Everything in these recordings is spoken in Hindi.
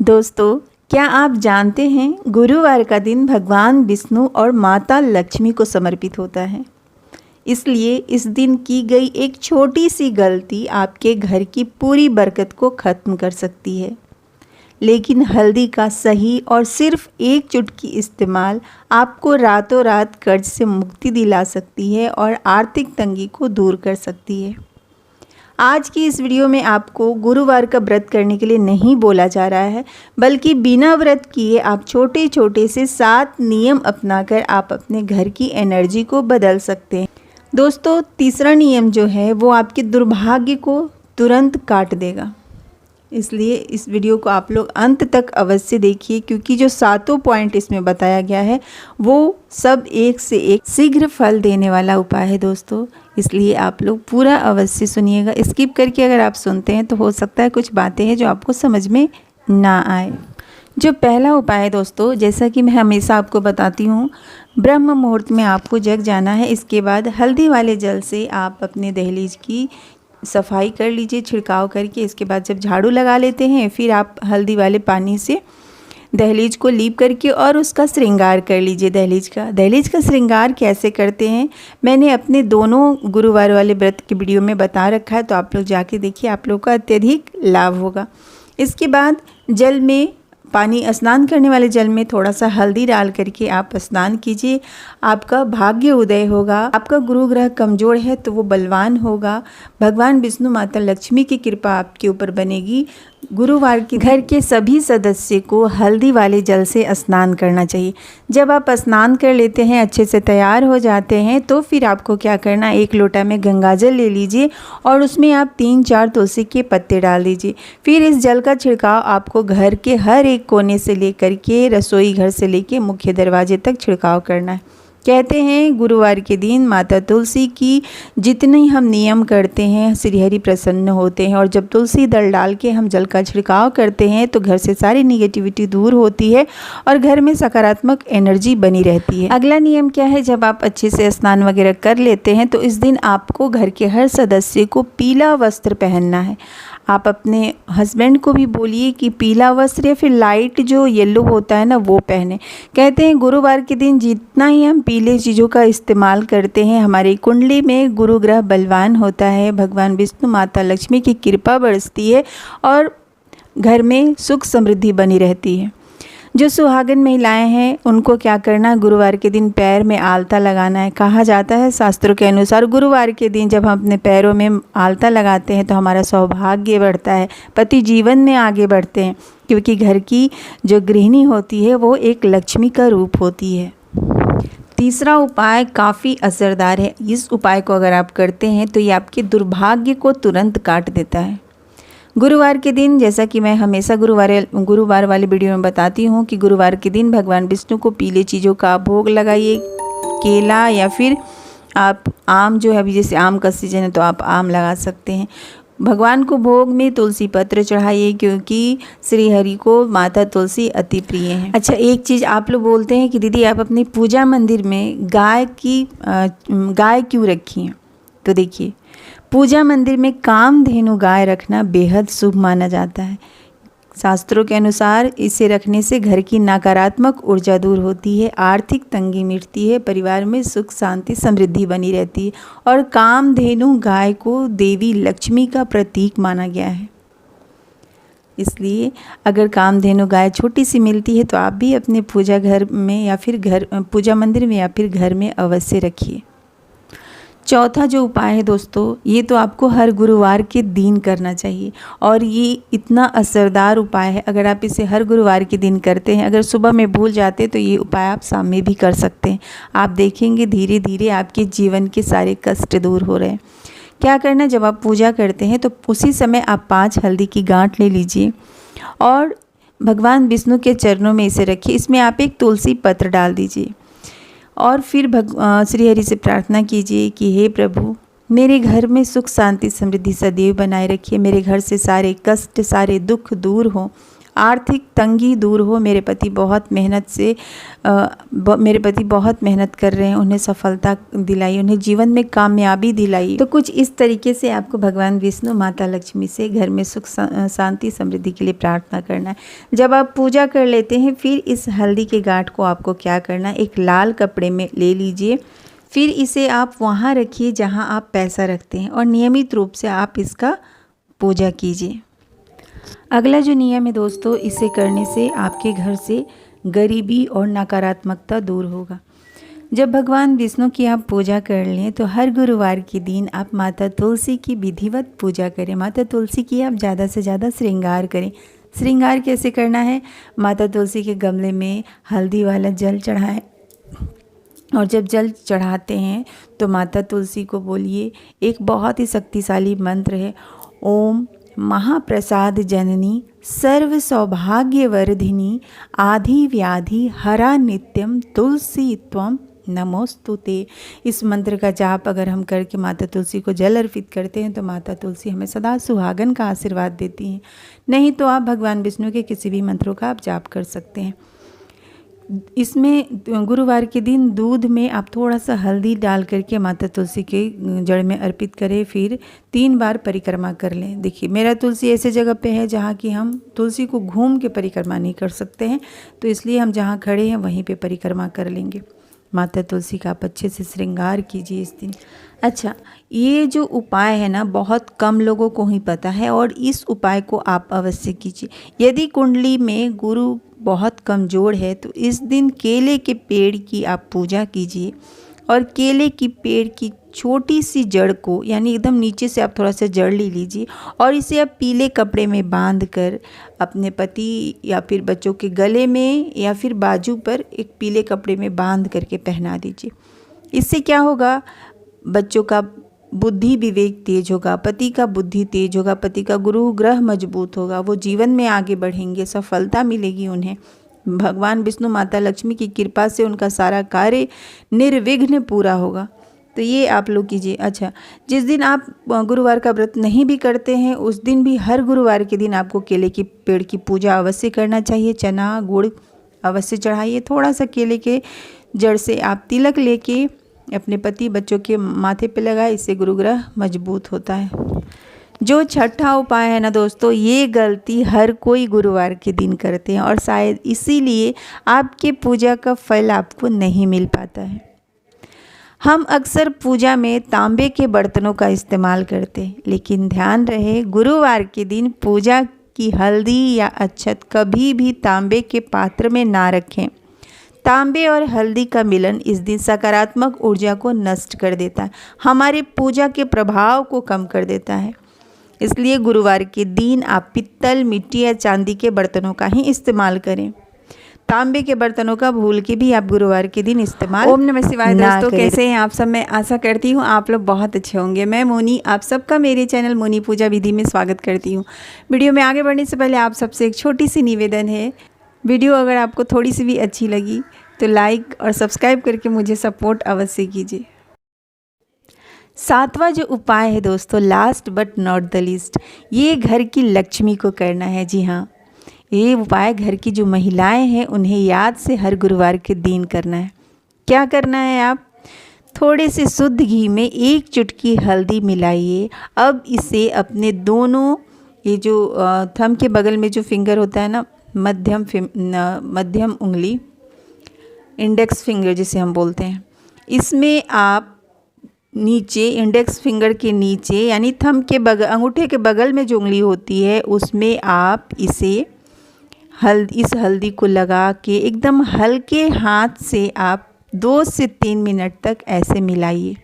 दोस्तों, क्या आप जानते हैं गुरुवार का दिन भगवान विष्णु और माता लक्ष्मी को समर्पित होता है। इसलिए इस दिन की गई एक छोटी सी गलती आपके घर की पूरी बरकत को ख़त्म कर सकती है। लेकिन हल्दी का सही और सिर्फ एक चुटकी इस्तेमाल आपको रातों रात कर्ज से मुक्ति दिला सकती है और आर्थिक तंगी को दूर कर सकती है। आज की इस वीडियो में आपको गुरुवार का व्रत करने के लिए नहीं बोला जा रहा है, बल्कि बिना व्रत किए आप छोटे छोटे से 7 नियम अपनाकर आप अपने घर की एनर्जी को बदल सकते हैं। दोस्तों, तीसरा नियम जो है वो आपके दुर्भाग्य को तुरंत काट देगा। इसलिए इस वीडियो को आप लोग अंत तक अवश्य देखिए, क्योंकि जो 7 पॉइंट इसमें बताया गया है वो सब एक से एक शीघ्र फल देने वाला उपाय है दोस्तों। इसलिए आप लोग पूरा अवश्य सुनिएगा। स्किप करके अगर आप सुनते हैं तो हो सकता है कुछ बातें हैं जो आपको समझ में ना आए। जो पहला उपाय है दोस्तों, जैसा कि मैं हमेशा आपको बताती हूँ, ब्रह्म मुहूर्त में आपको जग जाना है। इसके बाद हल्दी वाले जल से आप अपने दहलीज की सफाई कर लीजिए छिड़काव करके। इसके बाद जब झाड़ू लगा लेते हैं फिर आप हल्दी वाले पानी से दहलीज को लीप करके और उसका श्रृंगार कर लीजिए। दहलीज का श्रृंगार कैसे करते हैं मैंने अपने दोनों गुरुवार वाले व्रत की वीडियो में बता रखा है, तो आप लोग जाके देखिए, आप लोग का अत्यधिक लाभ होगा। इसके बाद जल में स्नान करने वाले जल में थोड़ा सा हल्दी डाल करके आप स्नान कीजिए। आपका भाग्य उदय होगा। आपका गुरु ग्रह कमज़ोर है तो वो बलवान होगा। भगवान विष्णु माता लक्ष्मी की कृपा आपके ऊपर बनेगी। गुरुवार के घर के सभी सदस्य को हल्दी वाले जल से स्नान करना चाहिए। जब आप स्नान कर लेते हैं, अच्छे से तैयार हो जाते हैं, तो फिर आपको क्या करना, 1 लोटा में गंगाजल ले लीजिए और उसमें आप 3-4 तुलसी के पत्ते डाल दीजिए। फिर इस जल का छिड़काव आपको घर के हर एक कोने से लेकर के रसोई घर से लेके मुख्य दरवाजे तक छिड़काव करना है। कहते हैं गुरुवार के दिन माता तुलसी की जितने हम नियम करते हैं श्रीहरि प्रसन्न होते हैं, और जब तुलसी दल डाल के हम जल का छिड़काव करते हैं तो घर से सारी निगेटिविटी दूर होती है और घर में सकारात्मक एनर्जी बनी रहती है। अगला नियम क्या है, जब आप अच्छे से स्नान वगैरह कर लेते हैं तो इस दिन आपको घर के हर सदस्य को पीला वस्त्र पहनना है। आप अपने हस्बैंड को भी बोलिए कि पीला वस्त्र या फिर लाइट जो येलो होता है ना वो पहने। कहते हैं गुरुवार के दिन जितना ही हम पीले चीज़ों का इस्तेमाल करते हैं, हमारी कुंडली में गुरु ग्रह बलवान होता है, भगवान विष्णु माता लक्ष्मी की कृपा बरसती है और घर में सुख समृद्धि बनी रहती है। जो सुहागन महिलाएं हैं उनको क्या करना है, गुरुवार के दिन पैर में आलता लगाना है। कहा जाता है शास्त्रों के अनुसार गुरुवार के दिन जब हम अपने पैरों में आलता लगाते हैं तो हमारा सौभाग्य बढ़ता है, पति जीवन में आगे बढ़ते हैं, क्योंकि घर की जो गृहिणी होती है वो एक लक्ष्मी का रूप होती है। तीसरा उपाय काफ़ी असरदार है। इस उपाय को अगर आप करते हैं तो ये आपके दुर्भाग्य को तुरंत काट देता है। गुरुवार के दिन, जैसा कि मैं हमेशा गुरुवार वाली वीडियो में बताती हूँ कि गुरुवार के दिन भगवान विष्णु को पीले चीज़ों का भोग लगाइए। केला या फिर आप आम, जो है अभी जैसे आम का सीजन है तो आप आम लगा सकते हैं। भगवान को भोग में तुलसी पत्र चढ़ाइए, क्योंकि श्री हरि को माता तुलसी अति प्रिय है। अच्छा, एक चीज़ आप लोग बोलते हैं कि दीदी आप अपनी पूजा मंदिर में गाय क्यों रखी हैं, तो देखिए, पूजा मंदिर में कामधेनु गाय रखना बेहद शुभ माना जाता है। शास्त्रों के अनुसार इसे रखने से घर की नकारात्मक ऊर्जा दूर होती है, आर्थिक तंगी मिटती है, परिवार में सुख शांति समृद्धि बनी रहती है। और कामधेनु गाय को देवी लक्ष्मी का प्रतीक माना गया है। इसलिए अगर कामधेनु गाय छोटी सी मिलती है तो आप भी अपने पूजा घर में या फिर पूजा मंदिर में या फिर घर में अवश्य रखिए। चौथा जो उपाय है दोस्तों, ये तो आपको हर गुरुवार के दिन करना चाहिए और ये इतना असरदार उपाय है। अगर आप इसे हर गुरुवार के दिन करते हैं, अगर सुबह में भूल जाते तो ये उपाय आप शाम में भी कर सकते हैं। आप देखेंगे धीरे धीरे आपके जीवन के सारे कष्ट दूर हो रहे हैं। क्या करना, जब आप पूजा करते हैं तो उसी समय आप 5 हल्दी की गांठ ले लीजिए और भगवान विष्णु के चरणों में इसे रखिए। इसमें आप एक तुलसी पत्र डाल दीजिए और फिर श्री हरि से प्रार्थना कीजिए कि हे प्रभु, मेरे घर में सुख शांति समृद्धि सदैव बनाए रखिए। मेरे घर से सारे कष्ट, सारे दुख दूर हों। आर्थिक तंगी दूर हो। मेरे पति बहुत मेहनत कर रहे हैं, उन्हें सफलता दिलाई, उन्हें जीवन में कामयाबी दिलाई। तो कुछ इस तरीके से आपको भगवान विष्णु, माता लक्ष्मी से घर में सुख शांति समृद्धि के लिए प्रार्थना करना है। जब आप पूजा कर लेते हैं, फिर इस हल्दी के गांठ को आपको क्या करना है, एक लाल कपड़े में ले लीजिए। फिर इसे आप वहाँ रखिए जहाँ आप पैसा रखते हैं और नियमित रूप से आप इसका पूजा कीजिए। अगला जो नियम है दोस्तों, इसे करने से आपके घर से गरीबी और नकारात्मकता दूर होगा। जब भगवान विष्णु की आप पूजा कर लें तो हर गुरुवार के दिन आप माता तुलसी की विधिवत पूजा करें। माता तुलसी की आप ज़्यादा से ज़्यादा श्रृंगार करें। श्रृंगार कैसे करना है, माता तुलसी के गमले में हल्दी वाला जल चढ़ाएं और जब जल चढ़ाते हैं तो माता तुलसी को बोलिए, एक बहुत ही शक्तिशाली मंत्र है, ओम महाप्रसाद जननी सर्व सौभाग्य वर्धिनी आधि व्याधि हरा नित्यम तुलसी त्वम नमोस्तुते। इस मंत्र का जाप अगर हम करके माता तुलसी को जल अर्पित करते हैं तो माता तुलसी हमें सदा सुहागन का आशीर्वाद देती हैं। नहीं तो आप भगवान विष्णु के किसी भी मंत्रों का आप जाप कर सकते हैं। इसमें गुरुवार के दिन दूध में आप थोड़ा सा हल्दी डाल करके माता तुलसी के जड़ में अर्पित करें, फिर 3 बार परिक्रमा कर लें। देखिए, मेरा तुलसी ऐसे जगह पे है जहाँ कि हम तुलसी को घूम के परिक्रमा नहीं कर सकते हैं, तो इसलिए हम जहाँ खड़े हैं वहीं पे परिक्रमा कर लेंगे। माता तुलसी का आप अच्छे से श्रृंगार कीजिए इस दिन। अच्छा, ये जो उपाय है ना, बहुत कम लोगों को ही पता है और इस उपाय को आप अवश्य कीजिए। यदि कुंडली में गुरु बहुत कमज़ोर है तो इस दिन केले के पेड़ की आप पूजा कीजिए और केले की पेड़ की छोटी सी जड़ को, यानी एकदम नीचे से आप थोड़ा सा जड़ ले लीजिए और इसे आप पीले कपड़े में बांध कर अपने पति या फिर बच्चों के गले में या फिर बाजू पर एक पीले कपड़े में बांध करके पहना दीजिए। इससे क्या होगा, बच्चों का बुद्धि विवेक तेज होगा, पति का बुद्धि तेज होगा, पति का गुरु ग्रह मजबूत होगा, वो जीवन में आगे बढ़ेंगे, सफलता मिलेगी उन्हें। भगवान विष्णु, माता लक्ष्मी की कृपा से उनका सारा कार्य निर्विघ्न पूरा होगा। तो ये आप लोग कीजिए। अच्छा, जिस दिन आप गुरुवार का व्रत नहीं भी करते हैं उस दिन भी हर गुरुवार के दिन आपको केले के पेड़ की पूजा अवश्य करना चाहिए। चना गुड़ अवश्य चढ़ाइए। थोड़ा सा केले के जड़ से आप तिलक लेके अपने पति बच्चों के माथे पे लगाए, इससे गुरुग्रह मजबूत होता है। जो छठा उपाय है ना दोस्तों, ये गलती हर कोई गुरुवार के दिन करते हैं और शायद इसीलिए आपके पूजा का फल आपको नहीं मिल पाता है। हम अक्सर पूजा में तांबे के बर्तनों का इस्तेमाल करते हैं, लेकिन ध्यान रहे गुरुवार के दिन पूजा की हल्दी या अक्षत कभी भी तांबे के पात्र में ना रखें। तांबे और हल्दी का मिलन इस दिन सकारात्मक ऊर्जा को नष्ट कर देता है, हमारे पूजा के प्रभाव को कम कर देता है। इसलिए गुरुवार के दिन आप पित्तल, मिट्टी या चांदी के बर्तनों का ही इस्तेमाल करें। तांबे के बर्तनों का भूल के भी आप गुरुवार के दिन इस्तेमाल। ओम नमः शिवाय। दोस्तों, कैसे हैं आप सब? मैं आशा करती हूँ आप लोग बहुत अच्छे होंगे। मैं मोनी आप सबका मेरे चैनल मोनी पूजा विधि में स्वागत करती हूँ। वीडियो में आगे बढ़ने से पहले आप सबसे एक छोटी सी निवेदन है, वीडियो अगर आपको थोड़ी सी भी अच्छी लगी तो लाइक और सब्सक्राइब करके मुझे सपोर्ट अवश्य कीजिए। 7वां जो उपाय है दोस्तों, last but not the least, ये घर की लक्ष्मी को करना है। जी हाँ, ये उपाय घर की जो महिलाएं हैं उन्हें याद से हर गुरुवार के दिन करना है। क्या करना है, आप थोड़े से शुद्ध घी में 1 चुटकी हल्दी मिलाइए। अब इसे अपने दोनों, ये जो थंब के बगल में जो फिंगर होता है ना, मध्यम उंगली, इंडेक्स फिंगर जिसे हम बोलते हैं, इसमें आप नीचे इंडेक्स फिंगर के नीचे यानी थंब के बगल, अंगूठे के बगल में जो उंगली होती है उसमें आप इस हल्दी को लगा के एकदम हल्के हाथ से आप 2 से 3 मिनट तक ऐसे मिलाइए।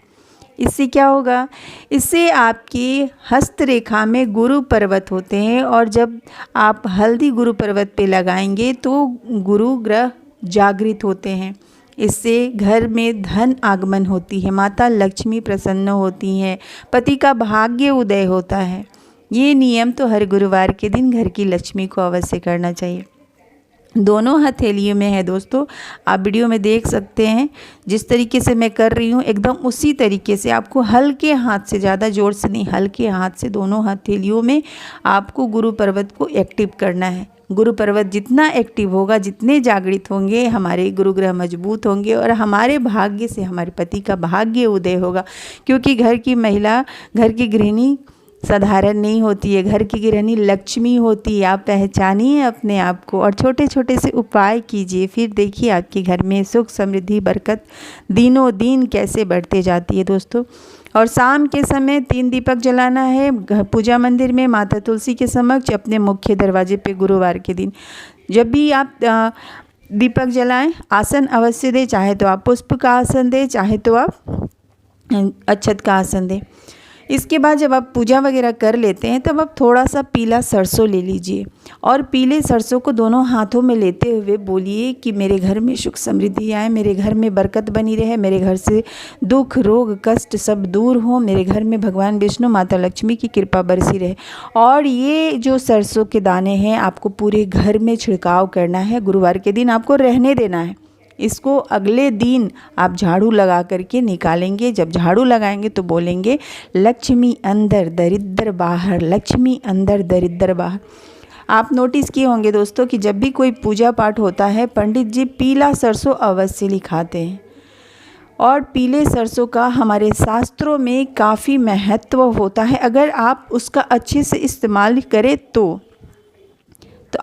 इससे क्या होगा, इससे आपकी हस्तरेखा में गुरु पर्वत होते हैं और जब आप हल्दी गुरु पर्वत पे लगाएंगे तो गुरु ग्रह जागृत होते हैं। इससे घर में धन आगमन होती है, माता लक्ष्मी प्रसन्न होती हैं, पति का भाग्य उदय होता है। ये नियम तो हर गुरुवार के दिन घर की लक्ष्मी को अवश्य करना चाहिए। दोनों हथेलियों में है दोस्तों। आप वीडियो में देख सकते हैं जिस तरीके से मैं कर रही हूँ, एकदम उसी तरीके से आपको हल्के हाथ से, ज़्यादा ज़ोर से नहीं, हल्के हाथ से दोनों हथेलियों में आपको गुरु पर्वत को एक्टिव करना है। गुरु पर्वत जितना एक्टिव होगा, जितने जागृत होंगे, हमारे गुरु ग्रह मजबूत होंगे और हमारे भाग्य से हमारे पति का भाग्य उदय होगा। क्योंकि घर की महिला, घर की गृहिणी साधारण नहीं होती है, घर की गृहिणी लक्ष्मी होती है। आप पहचानिए अपने आप को और छोटे छोटे से उपाय कीजिए, फिर देखिए आपके घर में सुख समृद्धि बरकत दिनों दिन कैसे बढ़ते जाती है दोस्तों। और शाम के समय 3 दीपक जलाना है पूजा मंदिर में माता तुलसी के समक्ष, अपने मुख्य दरवाजे पे गुरुवार के दिन। जब भी आप दीपक जलाएं, आसन अवश्य दें, चाहे तो आप पुष्प का आसन दें, चाहे तो आप अक्षत का आसन दें। इसके बाद जब आप पूजा वगैरह कर लेते हैं तब आप थोड़ा सा पीला सरसों ले लीजिए और पीले सरसों को दोनों हाथों में लेते हुए बोलिए कि मेरे घर में सुख समृद्धि आए, मेरे घर में बरकत बनी रहे, मेरे घर से दुख रोग कष्ट सब दूर हो, मेरे घर में भगवान विष्णु माता लक्ष्मी की कृपा बरसी रहे। और ये जो सरसों के दाने हैं आपको पूरे घर में छिड़काव करना है। गुरुवार के दिन आपको रहने देना है। इसको अगले दिन आप झाड़ू लगा करके निकालेंगे। जब झाड़ू लगाएंगे तो बोलेंगे लक्ष्मी अंदर दरिद्र बाहर, लक्ष्मी अंदर दरिद्र बाहर। आप नोटिस किए होंगे दोस्तों कि जब भी कोई पूजा पाठ होता है पंडित जी पीला सरसों अवश्य लिखाते हैं और पीले सरसों का हमारे शास्त्रों में काफ़ी महत्व होता है अगर आप उसका अच्छे से इस्तेमाल करें तो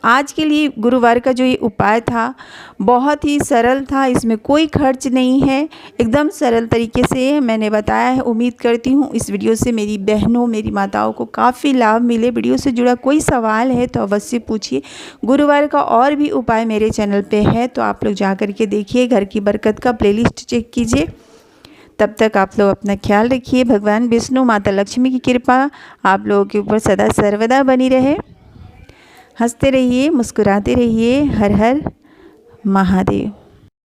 आज के लिए गुरुवार का जो ये उपाय था बहुत ही सरल था, इसमें कोई खर्च नहीं है, एकदम सरल तरीके से मैंने बताया है। उम्मीद करती हूँ इस वीडियो से मेरी बहनों, मेरी माताओं को काफ़ी लाभ मिले। वीडियो से जुड़ा कोई सवाल है तो अवश्य पूछिए। गुरुवार का और भी उपाय मेरे चैनल पे है तो आप लोग जा कर के देखिए। घर की बरकत का प्लेलिस्ट चेक कीजिए। तब तक आप लोग अपना ख्याल रखिए। भगवान विष्णु माता लक्ष्मी की कृपा आप लोगों के ऊपर सदा सर्वदा बनी रहे। हंसते रहिए, मुस्कुराते रहिए। हर हर महादेव।